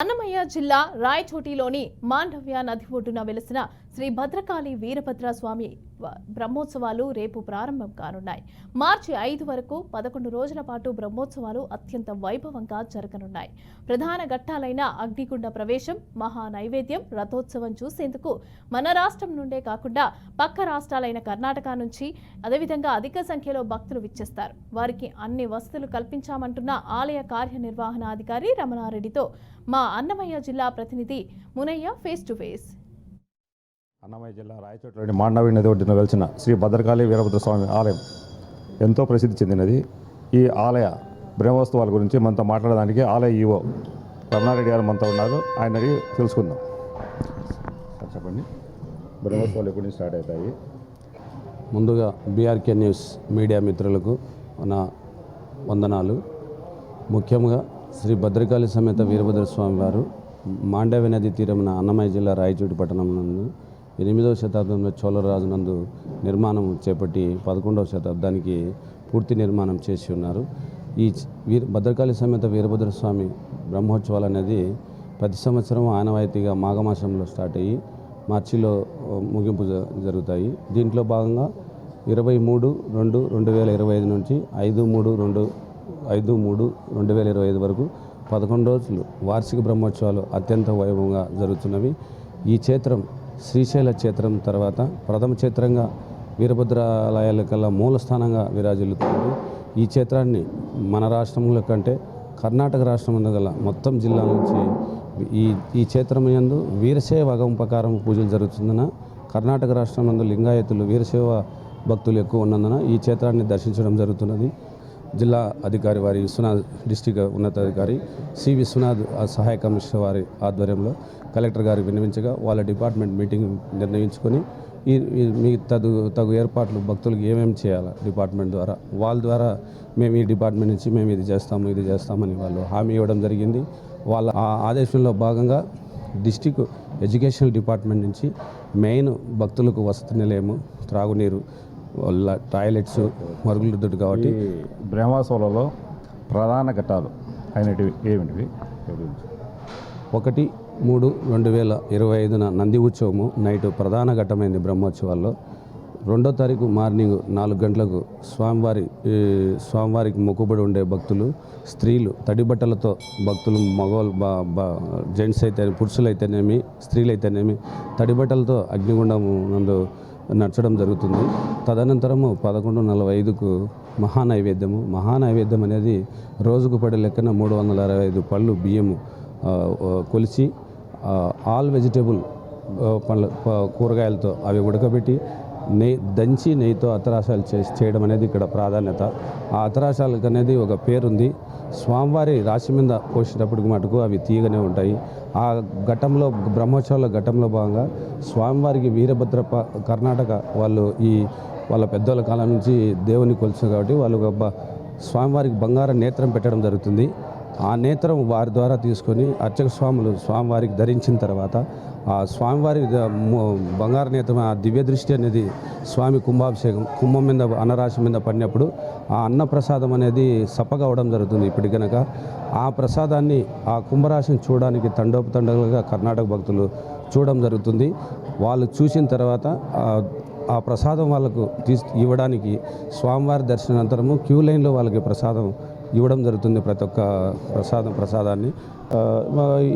అన్నమయ్య జిల్లా రాయచోటిలోని మాండవ్య నది ఒడ్డున వెలిసిన శ్రీ భద్రకాళి వీరభద్ర స్వామి బ్రహ్మోత్సవాలు రేపు ప్రారంభం కానున్నాయి. మార్చి 5 వరకు 11 రోజుల పాటు బ్రహ్మోత్సవాలు అత్యంత వైభవంగా జరగనున్నాయి. ప్రధాన ఘట్టాలైన అగ్నిగుండ ప్రవేశం, మహా నైవేద్యం, రథోత్సవం చూసేందుకు మన రాష్ట్రం నుండే కాకుండా పక్క రాష్ట్రాలైన కర్ణాటక నుంచి అదేవిధంగా అధిక సంఖ్యలో భక్తులు విచ్చేస్తారు. వారికి అన్ని వసతులు కల్పించామంటున్న ఆలయ కార్యనిర్వహణాధికారి రమణారెడ్డితో మా అన్నమయ్య జిల్లా ప్రతినిధి Munayya face to face. Annamayya జిల్లా రాయచోటిలోని మాండవి నది ఒడ్డున వెలిసిన శ్రీ భద్రకాళి వీరభద్ర స్వామి ఆలయం ఎంతో ప్రసిద్ధి చెందినది. ఈ ఆలయ బ్రహ్మోత్సవాల గురించి మనతో మాట్లాడడానికి ఆలయ ఈవో రమణారెడ్డి గారు మనతో ఉన్నారు. ఆయన అడిగి తెలుసుకుందాం. చెప్పండి, బ్రహ్మోత్సవాలు ఎప్పటి నుంచి స్టార్ట్ అవుతాయి? ముందుగా బీఆర్కే న్యూస్ మీడియా మిత్రులకు నా వందనాలు. ముఖ్యంగా శ్రీ భద్రకాళి సమేత వీరభద్ర స్వామి వారు మాండవి నది తీరమున అన్నమయ్య జిల్లా రాయచోటి పట్టణం నందు 8వ శతాబ్దంలో చోళరాజు నందు నిర్మాణం చేపట్టి 11వ శతాబ్దానికి పూర్తి నిర్మాణం చేసి ఉన్నారు. ఈ భద్రకాళి సమేత వీరభద్ర స్వామి బ్రహ్మోత్సవాలు అనేది ప్రతి సంవత్సరం ఆనవాయితీగా మాఘమాసంలో స్టార్ట్ అయ్యి మార్చిలో ముగింపు జరుగుతాయి. దీంట్లో భాగంగా 23/2/2025 నుంచి 5/3/2025 వరకు 11 రోజులు వార్షిక బ్రహ్మోత్సవాలు అత్యంత వైభవంగా జరుగుతున్నవి. ఈ క్షేత్రం శ్రీశైల క్షేత్రం తర్వాత ప్రథమ క్షేత్రంగా వీరభద్రాలయాల కల్లా మూల స్థానంగా విరాజిల్లుతుంది. ఈ క్షేత్రాన్ని మన రాష్ట్రంలో కంటే కర్ణాటక రాష్ట్రం గల మొత్తం జిల్లా నుంచి ఈ క్షేత్రం యందు వీరశైవ అగంపకారం పూజలు జరుగుతున్నందున కర్ణాటక రాష్ట్రం నందు లింగాయతులు వీరశైవ భక్తులు ఎక్కువ ఉన్నందున ఈ క్షేత్రాన్ని దర్శించడం జరుగుతున్నది. జిల్లా అధికారి వారి విశ్వనాథ్ డిస్టిక్ ఉన్నతాధికారి సి విశ్వనాథ్ సహాయ కమిషనర్ వారి ఆధ్వర్యంలో కలెక్టర్ గారికి విన్నవించగా వాళ్ళ డిపార్ట్మెంట్ మీటింగ్ నిర్ణయించుకొని మీ తగు ఏర్పాట్లు భక్తులకు ఏమేమి చేయాలి డిపార్ట్మెంట్ ద్వారా వాళ్ళ ద్వారా మేము ఈ డిపార్ట్మెంట్ నుంచి మేము ఇది చేస్తామని వాళ్ళు హామీ ఇవ్వడం జరిగింది. వాళ్ళ ఆదేశంలో భాగంగా డిస్టిక్ ఎడ్యుకేషనల్ డిపార్ట్మెంట్ నుంచి మెయిన్ భక్తులకు వసతి నిలయము, త్రాగునీరు, టాయిలెట్స్, మరుగుదొడ్డి కాబట్టి బ్రహ్మోత్సవాలలో ప్రధాన ఘట్టాలు అయినటివి ఏమిటివి? 1/3/2025 నంది ఉత్సవము నైట్ ప్రధాన ఘట్టమైంది. బ్రహ్మోత్సవాల్లో 2వ తారీఖు మార్నింగ్ 4 గంటలకు స్వామివారికి మొక్కుబడి ఉండే భక్తులు, స్త్రీలు తడి బట్టలతో భక్తులు, మగవాళ్ళు జెంట్స్ అయితే పురుషులైతేనేమి స్త్రీలైతేనేమి తడి బట్టలతో అగ్నిగుండం నందు నడచడం జరుగుతుంది. తదనంతరము 11:45కు మహానైవేద్యం అనేది రోజుకు పడే లెక్కన 365 పళ్ళు బియ్యము కొలిచి ఆల్ వెజిటేబుల్ కూరగాయలతో అవి ఉడకబెట్టి దంచి నెయ్యితో అత్తరాశాలు చేయడం అనేది ఇక్కడ ప్రాధాన్యత. ఆ అత్తరాశాలకు అనేది ఒక పేరుంది. స్వామివారి రాశి మీద పోసేటప్పటికి మటుకు అవి తీయగానే ఉంటాయి. ఆ ఘట్టంలో బ్రహ్మోత్సవాల ఘట్టంలో భాగంగా స్వామివారికి వీరభద్ర కర్ణాటక వాళ్ళు వాళ్ళ పెద్దోళ్ళ కాలం నుంచి దేవుని కొలుస్తారు కాబట్టి వాళ్ళు స్వామివారికి బంగారం నేత్రం పెట్టడం జరుగుతుంది. ఆ నేత్రం వారి ద్వారా తీసుకొని అర్చక స్వాములు స్వామివారికి ధరించిన తర్వాత ఆ స్వామివారి బంగారు నేత్రం, ఆ దివ్య దృష్టి అనేది స్వామి కుంభాభిషేకం కుంభం మీద అన్నరాశి మీద పడినప్పుడు ఆ అన్న ప్రసాదం అనేది సప్పగా అవడం జరుగుతుంది. ఇప్పటి కనుక ఆ ప్రసాదాన్ని ఆ కుంభరాశిని చూడడానికి తండోపతండలుగా కర్ణాటక భక్తులు చూడడం జరుగుతుంది. వాళ్ళు చూసిన తర్వాత ఆ ప్రసాదం వాళ్ళకు ఇవ్వడానికి స్వామివారి దర్శనానంతరము క్యూ లైన్లో వాళ్ళకి ప్రసాదం ఇవ్వడం జరుగుతుంది. ప్రతి ఒక్క ప్రసాదాన్ని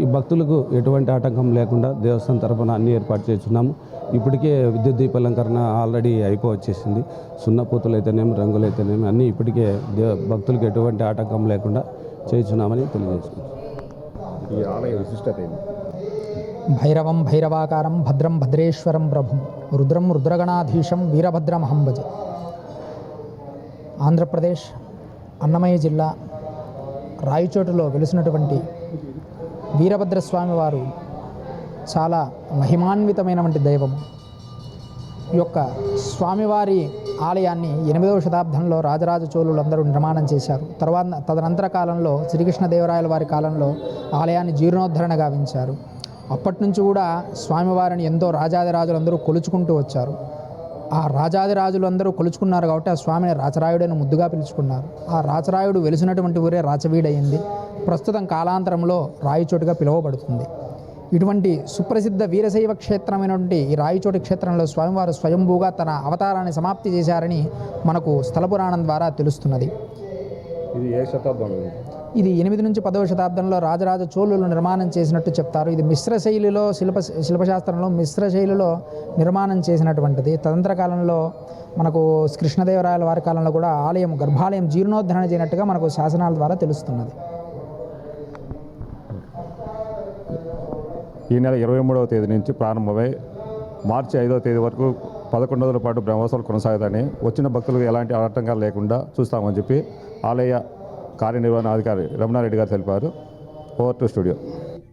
ఈ భక్తులకు ఎటువంటి ఆటంకం లేకుండా దేవస్థానం తరఫున అన్ని ఏర్పాటు చేస్తున్నాము. ఇప్పటికే విద్యుత్ దీపాలంకరణ ఆల్రెడీ అయిపోవచ్చేసింది. సున్నపూతులు అయితేనేమి, రంగులు అయితేనేమి అన్నీ ఇప్పటికే భక్తులకు ఎటువంటి ఆటంకం లేకుండా చేస్తున్నామని తెలియజేస్తున్నాం. ఈ ఆలయ విశిష్టత ఏంటి? భైరవం భైరవాకారం భద్రం భద్రేశ్వరం ప్రభుం రుద్రం రుద్రగణాధీశం వీరభద్రమహం భజే. ఆంధ్రప్రదేశ్ అన్నమయ్య జిల్లా రాయచోటులో వెలిసినటువంటి వీరభద్రస్వామి వారు చాలా మహిమాన్వితమైనటువంటి దైవం. ఈ యొక్క స్వామివారి ఆలయాన్ని 8వ శతాబ్దంలో రాజరాజ చోళులందరూ నిర్మాణం చేశారు. తదనంతర కాలంలో శ్రీకృష్ణదేవరాయల వారి కాలంలో ఆలయాన్ని జీర్ణోద్ధరణ గావించారు. అప్పటి నుంచి కూడా స్వామివారిని ఎంతో రాజాదిరాజులందరూ కొలుచుకుంటూ వచ్చారు. ఆ రాజాదిరాజులు అందరూ కొలుచుకున్నారు కాబట్టి ఆ స్వామిని రాచరాయుడని ముద్దుగా పిలుచుకున్నారు. ఆ రాచరాయుడు వెలిసినటువంటి ఊరే రాచవీడయింది. ప్రస్తుతం కాలాంతరంలో రాయచోటుగా పిలువబడుతుంది. ఇటువంటి సుప్రసిద్ధ వీరశైవ క్షేత్రమైనటువంటి ఈ రాయచోటి క్షేత్రంలో స్వామివారు స్వయంభూగా తన అవతారాన్ని సమాప్తి చేశారని మనకు స్థల పురాణం ద్వారా తెలుస్తున్నది. ఇది ఏ శతాబ్దం? ఇది 8 నుంచి 10వ శతాబ్దంలో రాజరాజ చోళులు నిర్మాణం చేసినట్టు చెప్తారు. ఇది మిశ్ర శైలిలో శిల్పశాస్త్రంలో మిశ్ర శైలిలో నిర్మాణం చేసినటువంటిది. తదంతర కాలంలో మనకు కృష్ణదేవరాయల వారి కాలంలో కూడా ఆలయం గర్భాలయం జీర్ణోద్ధరణ చేయనట్టుగా మనకు శాసనాల ద్వారా తెలుస్తున్నది. ఈ నెల 23వ తేదీ నుంచి ప్రారంభమై మార్చి 5వ తేదీ వరకు 11 రోజుల పాటు బ్రహ్మోత్సవాలు కొనసాగుతాయని, వచ్చిన భక్తులకు ఎలాంటి ఆటంకాలు లేకుండా చూస్తామని చెప్పి ఆలయ కార్యనిర్వహణ అధికారి రమణారెడ్డి గారు తెలిపారు. Over to studio.